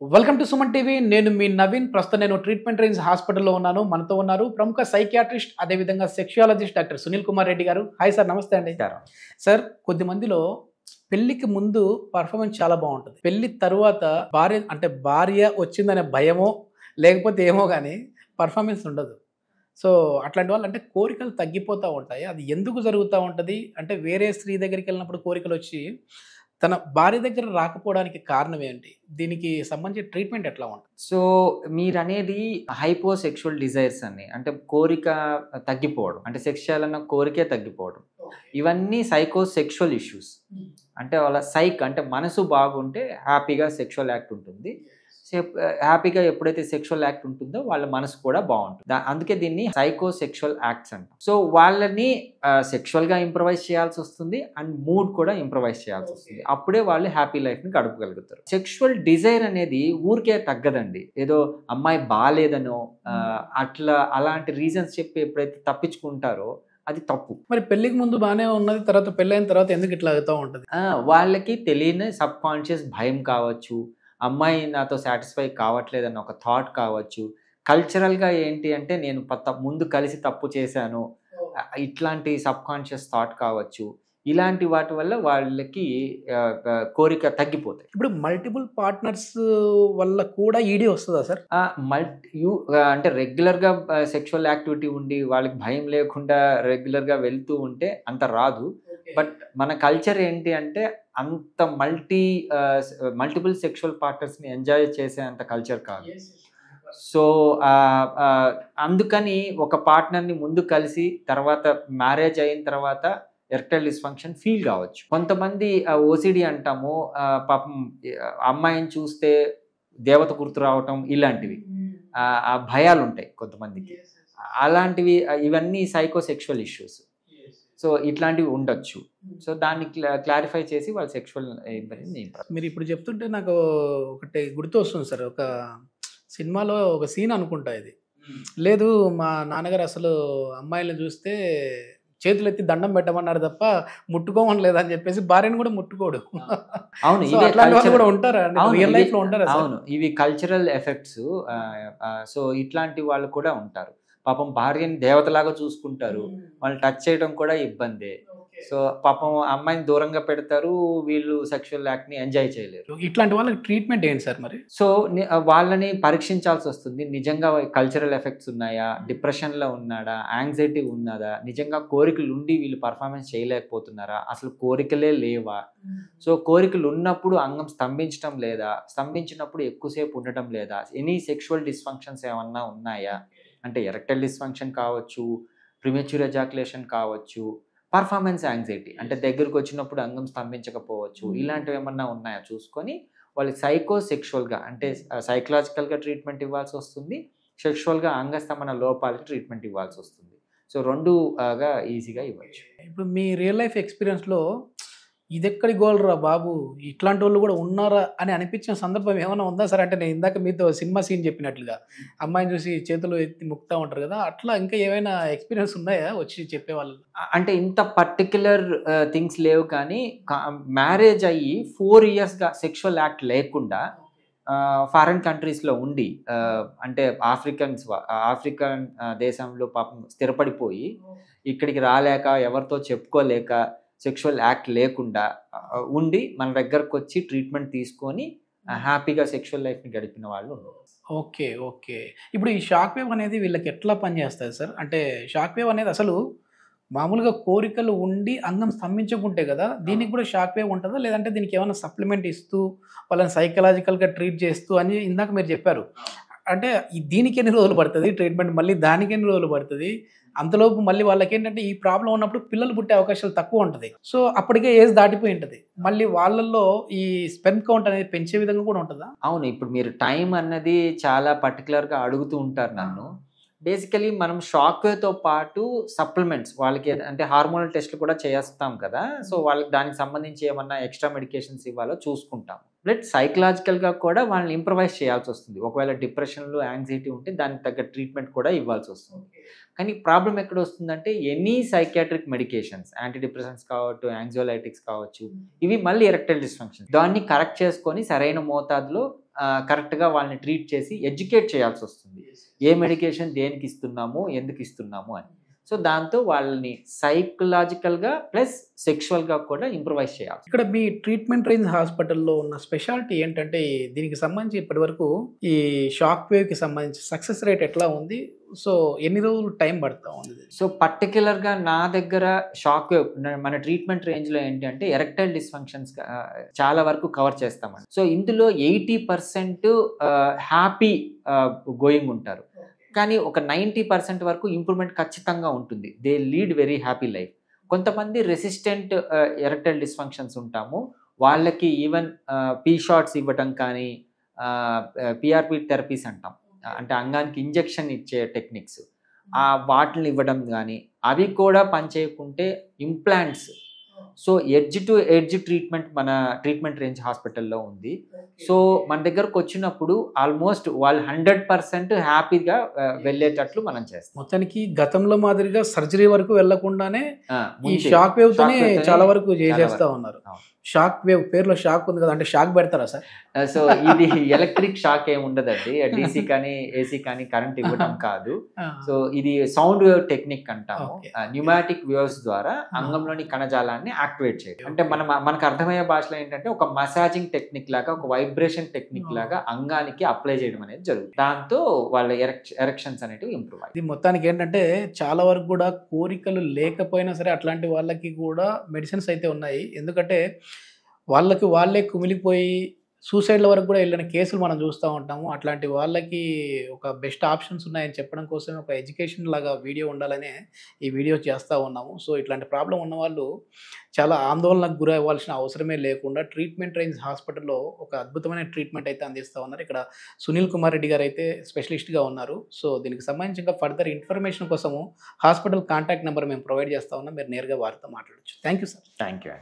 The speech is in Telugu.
Welcome to Suman TV. నేను మీ నవీన్. ప్రస్తుతం నేను ట్రీట్మెంట్ రేంజ్ హాస్పిటల్లో ఉన్నాను. మనతో ఉన్నారు ప్రముఖ సైకియాట్రిస్ట్, అదేవిధంగా సెక్షువాలజిస్ట్ డాక్టర్ సునీల్ కుమార్ రెడ్డి గారు. హాయ్ సార్, నమస్తే అండి. సార్, కొద్ది మందిలో పెళ్లికి ముందు పర్ఫార్మెన్స్ చాలా బాగుంటుంది. పెళ్లి తరువాత భార్య వచ్చిందనే భయమో లేకపోతే ఏమో కానీ పర్ఫార్మెన్స్ ఉండదు. సో అట్లాంటి వాళ్ళు అంటే కోరికలు తగ్గిపోతూ ఉంటాయి. అది ఎందుకు జరుగుతూ ఉంటుంది అంటే వేరే స్త్రీ దగ్గరికి వెళ్ళినప్పుడు కోరికలు వచ్చి తన భార్య దగ్గర రాకపోవడానికి కారణం ఏంటి? దీనికి సంబంధించి ట్రీట్మెంట్ ఎట్లా ఉంటుంది? సో మీరనేది హైపోసెక్షువల్ డిజైర్స్ అని, అంటే కోరిక తగ్గిపోవడం, అంటే సెక్స్ చేయాలన్న కోరికే తగ్గిపోవడం, ఇవన్నీ సైకోసెక్షువల్ ఇష్యూస్. అంటే వాళ్ళ అంటే మనసు బాగుంటే హ్యాపీగా సెక్షువల్ యాక్ట్ ఉంటుంది. హ్యాపీగా ఎప్పుడైతే సెక్షువల్ యాక్ట్ ఉంటుందో వాళ్ళ మనసు కూడా బాగుంటుంది. అందుకే దీన్ని సైకోసెక్షువల్ యాక్ట్స్ అంటాం. సో వాళ్ళని సెక్షువల్ గా ఇంప్రవైజ్ చేయాల్సి వస్తుంది అండ్ మూడ్ కూడా ఇంప్రవైజ్ చేయాల్సి వస్తుంది. అప్పుడే వాళ్ళు హ్యాపీ లైఫ్ ని గడపగలుగుతారు. సెక్షువల్ డిజైర్ అనేది ఊరికే తగ్గదండి. ఏదో అమ్మాయి బాగాలేదనో అలాంటి రీజన్స్ చెప్పి ఎప్పుడైతే తప్పించుకుంటారో అది తప్పు. మరి పెళ్లికి ముందు బాగానే ఉన్నది, తర్వాత పెళ్ళైన తర్వాత ఎందుకు ఇట్లా అవుతూ ఉంటుంది? వాళ్ళకి తెలియని సబ్ కాన్షియస్ భయం కావచ్చు, అమ్మాయి నాతో సాటిస్ఫై కావట్లేదన్న ఒక థాట్ కావచ్చు, కల్చరల్గా ఏంటి అంటే నేను ముందు కలిసి తప్పు చేశాను ఇట్లాంటి సబ్ కాన్షియస్ థాట్ కావచ్చు. ఇలాంటి వాటి వల్ల వాళ్ళకి కోరిక తగ్గిపోతాయి. ఇప్పుడు మల్టిపుల్ పార్ట్నర్స్ వల్ల కూడా ఈడీ వస్తుందా సార్? అంటే రెగ్యులర్గా సెక్షువల్ యాక్టివిటీ ఉండి వాళ్ళకి భయం లేకుండా రెగ్యులర్గా వెళ్తూ ఉంటే అంత రాదు. బట్ మన కల్చర్ ఏంటి అంటే అంత మల్టిపుల్ సెక్షువల్ పార్ట్నర్స్ని ఎంజాయ్ చేసే అంత కల్చర్ కాదు. సో అందుకని ఒక పార్ట్నర్ని ముందు కలిసి తర్వాత మ్యారేజ్ అయిన తర్వాత ఎరెక్టైల్ డిస్ఫంక్షన్ ఫీల్ కావచ్చు. కొంతమంది ఓసిడి అంటాము, పాపం అమ్మాయిని చూస్తే దేవత గుర్తు రావటం, ఇలాంటివి ఆ భయాలు ఉంటాయి కొంతమందికి. అలాంటివి ఇవన్నీ సైకోసెక్షువల్ ఇష్యూస్. సో ఇట్లాంటివి ఉండొచ్చు. సో దాన్ని క్లారిఫై చేసి వాళ్ళు సెక్షువల్ మీరు ఇప్పుడు చెప్తుంటే నాకు ఒకటి గుర్తు వస్తుంది సార్. ఒక సినిమాలో ఒక సీన్ అనుకుంటా ఇది. లేదు, మా నాన్నగారు అసలు అమ్మాయిలను చూస్తే చేతులు ఎత్తి దండం పెట్టమన్నారు తప్ప ముట్టుకోమని లేదని చెప్పేసి భార్యను కూడా ముట్టుకోడు. అవును, కూడా ఉంటారా రియల్ లైఫ్ లో? ఉంటారా? అవును, ఇవి కల్చరల్ ఎఫెక్ట్స్. సో ఇట్లాంటి వాళ్ళు కూడా ఉంటారు. పాపం భార్యని దేవతలాగా చూసుకుంటారు, వాళ్ళు టచ్ చేయడం కూడా ఇబ్బందే. సో పాపం అమ్మాయిని దూరంగా పెడతారు, వీళ్ళు సెక్షువల్ యాక్ట్ ని ఎంజాయ్ చేయలేరు. ఇట్లాంటి వాళ్ళకి ట్రీట్మెంట్ ఏంటి సార్ మరి? సో వాళ్ళని పరీక్షించాల్సి వస్తుంది. నిజంగా కల్చరల్ ఎఫెక్ట్స్ ఉన్నాయా, డిప్రెషన్ లో ఉన్నాడా, యాంగ్జైటీ ఉన్నదా, నిజంగా కోరికలు ఉండి వీళ్ళు పర్ఫార్మెన్స్ చేయలేకపోతున్నారా, అసలు కోరికలే లేవా? సో కోరికలు ఉన్నప్పుడు అంగం స్తంభించడం లేదా, స్తంభించినప్పుడు ఎక్కువసేపు ఉండటం లేదా, ఎనీ సెక్షువల్ డిస్ఫంక్షన్స్ ఏమన్నా ఉన్నాయా, అంటే ఎరెక్టైల్ డిస్ఫంక్షన్ కావచ్చు, ప్రిమెచ్యూర్ ఎజాక్యులేషన్ కావచ్చు, పర్ఫార్మెన్స్ యాంగ్జైటీ అంటే దగ్గరకు వచ్చినప్పుడు అంగం స్తంభించకపోవచ్చు, ఇలాంటివి ఏమన్నా ఉన్నాయా చూసుకొని వాళ్ళకి సైకోసెక్షువల్గా అంటే సైకలాజికల్గా ట్రీట్మెంట్ ఇవ్వాల్సి వస్తుంది, సెక్షువల్గా అంగస్తంభన లోపాలకి ట్రీట్మెంట్ ఇవ్వాల్సి వస్తుంది. సో రెండుగా ఈజీగా ఇవ్వచ్చు. ఇప్పుడు మీ రియల్ లైఫ్ ఎక్స్పీరియన్స్లో ఇదెక్కడి గోల్రా బాబు, ఇట్లాంటి వాళ్ళు కూడా ఉన్నారా అని అనిపించిన సందర్భం ఏమైనా ఉందా సార్? అంటే నేను ఇందాక మీతో సినిమా సీన్ చెప్పినట్లుగా అమ్మాయిని చూసి చేతులు ఎత్తి ముక్తా ఉంటారు కదా, అట్లా ఇంకా ఏమైనా ఎక్స్పీరియన్స్ ఉన్నాయా వచ్చి చెప్పేవాళ్ళు? అంటే ఇంత పర్టిక్యులర్ థింగ్స్ లేవు, కానీ మ్యారేజ్ అయ్యి 4 yearsగా సెక్షువల్ యాక్ట్ లేకుండా ఫారెన్ కంట్రీస్లో ఉండి, అంటే ఆఫ్రికన్ దేశంలో పాపం స్థిరపడిపోయి ఇక్కడికి రాలేక ఎవరితో చెప్పుకోలేక సెక్షువల్ యాక్ట్ లేకుండా ఉండి మన దగ్గరకు వచ్చి ట్రీట్మెంట్ తీసుకొని హ్యాపీగా సెక్షువల్ లైఫ్ని గడిపిన వాళ్ళు ఉన్నారు. Okay okay. ఇప్పుడు ఈ షాక్ వేవ్ అనేది వీళ్ళకి ఎట్లా పనిచేస్తుంది సార్? అంటే షాక్ వేవ్ అనేది అసలు మామూలుగా కోరికలు ఉండి అంగం స్తంభించుకుంటే కదా, దీనికి కూడా షాక్ వేవ్ ఉంటుందా, లేదంటే దీనికి ఏమైనా సప్లిమెంట్ ఇస్తూ వాళ్ళని సైకలాజికల్గా ట్రీట్ చేస్తూ అని ఇందాక మీరు చెప్పారు. అంటే దీనికి ఎన్ని రోజులు పడుతుంది ట్రీట్మెంట్, మళ్ళీ దానికి ఎన్ని రోజులు పడుతుంది, అంతలోపు మళ్ళీ వాళ్ళకి ఏంటంటే ఈ ప్రాబ్లం ఉన్నప్పుడు పిల్లలు పుట్టే అవకాశాలు తక్కువ ఉంటుంది. సో అప్పటికే ఏజ్ దాటిపోయి ఉంటుంది. మళ్ళీ వాళ్ళల్లో ఈ స్పెర్మ్ కౌంట్ అనేది పెంచే విధంగా కూడా ఉంటుందా? అవును, ఇప్పుడు మీరు టైం అన్నది చాలా పర్టికులర్గా అడుగుతూ ఉంటారు నన్ను. బేసికలీ మనం షాక్ వేవ్తో పాటు సప్లిమెంట్స్ వాళ్ళకి అంటే హార్మోనల్ టెస్ట్లు కూడా చేస్తాం కదా. సో వాళ్ళకి దానికి సంబంధించి ఏమన్నా ఎక్స్ట్రా మెడికేషన్స్ ఇవ్వాలో చూసుకుంటాం. ప్లస్ సైకలాజికల్గా కూడా వాళ్ళని ఇంప్రవైజ్ చేయాల్సి వస్తుంది. ఒకవేళ డిప్రెషన్లో యాంగ్జైటీ ఉంటే దానికి తగ్గ ట్రీట్మెంట్ కూడా ఇవ్వాల్సి వస్తుంది. కానీ ప్రాబ్లం ఎక్కడ వస్తుందంటే any psychiatric medications, anti depressants కావచ్చు, యాంగ్జోలైటిక్స్ కావచ్చు, ఇవి మళ్ళీ ఎరెక్టైల్ డిస్ఫంక్షన్. దాన్ని కరెక్ట్ చేసుకొని సరైన మోతాదులో కరెక్ట్గా వాళ్ళని ట్రీట్ చేసి ఎడ్యుకేట్ చేయాల్సి వస్తుంది. ఏ మెడికేషన్ దేనికి ఇస్తున్నాము, ఎందుకు ఇస్తున్నాము అని. సో దాంతో వాళ్ళని సైకలాజికల్గా ప్లస్ సెక్షువల్గా కూడా ఇంప్రూవైజ్ చేయాలి. ఇక్కడ మీ ట్రీట్మెంట్ రేంజ్ హాస్పిటల్లో ఉన్న స్పెషాలిటీ ఏంటంటే దీనికి సంబంధించి ఇప్పటివరకు ఈ షాక్ వేవ్కి సంబంధించి సక్సెస్ రేట్ ఎట్లా ఉంది? సో ఎన్ని రోజులు టైం పడుతూ ఉంది? సో పర్టికులర్గా నా దగ్గర షాక్ వేవ్ మన ట్రీట్మెంట్ రేంజ్లో ఏంటంటే ఎరెక్టైల్ డిస్ఫంక్షన్స్ చాలా వరకు కవర్ చేస్తామండి. సో ఇందులో 80% హ్యాపీ గోయింగ్ ఉంటారు, కానీ ఒక 90% వరకు ఇంప్రూవ్మెంట్ ఖచ్చితంగా ఉంటుంది. They lead very happy life. కొంతమంది రెసిస్టెంట్ ఎరెక్టైల్ డిస్ఫంక్షన్స్ ఉంటాము, వాళ్ళకి ఈవెన్ పీ షాట్స్ ఇవ్వటం కానీ పిఆర్పి థెరపీస్ అంటాం, అంటే అంగానికి ఇంజెక్షన్ ఇచ్చే టెక్నిక్స్, వాటిని ఇవ్వడం కానీ అవి కూడా పనిచేయకుంటే implants. So edge to edge treatment మన ట్రీట్మెంట్ రేంజ్ హాస్పిటల్లో ఉంది. సో మన దగ్గరకు వచ్చినప్పుడు ఆల్మోస్ట్ వాళ్ళు 100% హ్యాపీగా వెళ్ళేటట్లు మనం చేస్తాం. మొత్తానికి గతంలో మాదిరిగా సర్జరీ వరకు వెళ్లకుండానే ఈ షాక్ వేవ్ తోనే చాలా వరకు చేసేస్తా ఉన్నారు. షాక్ వేవ్ పేరులో షాక్ ఉంది కదా, అంటే షాక్ పెడతారా సార్? సో ఇది ఎలక్ట్రిక్ షాక్ ఏమి ఉండదండి, డీసీ కానీ ఏసీ కానీ కరెంట్ ఇవ్వడం కాదు. సో ఇది సౌండ్ వేవ్ టెక్నిక్ అంటాము. న్యూమాటిక్ వేవ్స్ ద్వారా అంగంలోని కణజాలాన్ని యాక్టివేట్ చేయడం. అంటే మనకు అర్థమయ్యే భాషలో ఏంటంటే ఒక మసాజింగ్ టెక్నిక్ లాగా, ఒక వైబ్రేషన్ టెక్నిక్ లాగా అంగానికి అప్లై చేయడం అనేది జరుగుతుంది. దాంతో వాళ్ళ ఎరెక్షన్స్ అనేటివి ఇంప్రూవ్ అయ్యాయి. ఇది మొత్తానికి ఏంటంటే చాలా వరకు కూడా కోరికలు లేకపోయినా సరే అట్లాంటి వాళ్ళకి కూడా మెడిసిన్స్ అయితే ఉన్నాయి. ఎందుకంటే వాళ్ళకి వాళ్ళే కుమిలిపోయి సూసైడ్ల వరకు కూడా వెళ్ళిన కేసులు మనం చూస్తూ ఉంటాము. అట్లాంటి వాళ్ళకి ఒక బెస్ట్ ఆప్షన్స్ ఉన్నాయని చెప్పడం కోసం ఒక ఎడ్యుకేషన్ లాగా వీడియో ఉండాలనే ఈ వీడియో చేస్తూ ఉన్నాము. సో ఇట్లాంటి ప్రాబ్లం ఉన్న వాళ్ళు చాలా ఆందోళనకు గురి అవ్వాల్సిన అవసరమే లేకుండా ట్రీట్మెంట్ రేంజ్ హాస్పిటల్లో ఒక అద్భుతమైన ట్రీట్మెంట్ అయితే అందిస్తూ ఉన్నారు. ఇక్కడ సునీల్ కుమార్ రెడ్డి గారు అయితే స్పెషలిస్ట్గా ఉన్నారు. సో దీనికి సంబంధించి ఇంకా ఫర్దర్ ఇన్ఫర్మేషన్ కోసము హాస్పిటల్ కాంటాక్ట్ నెంబర్ మేము ప్రొవైడ్ చేస్తూ ఉన్నాం, మీరు నేరుగా వారితో మాట్లాడచ్చు. Thank you sir. Thank you.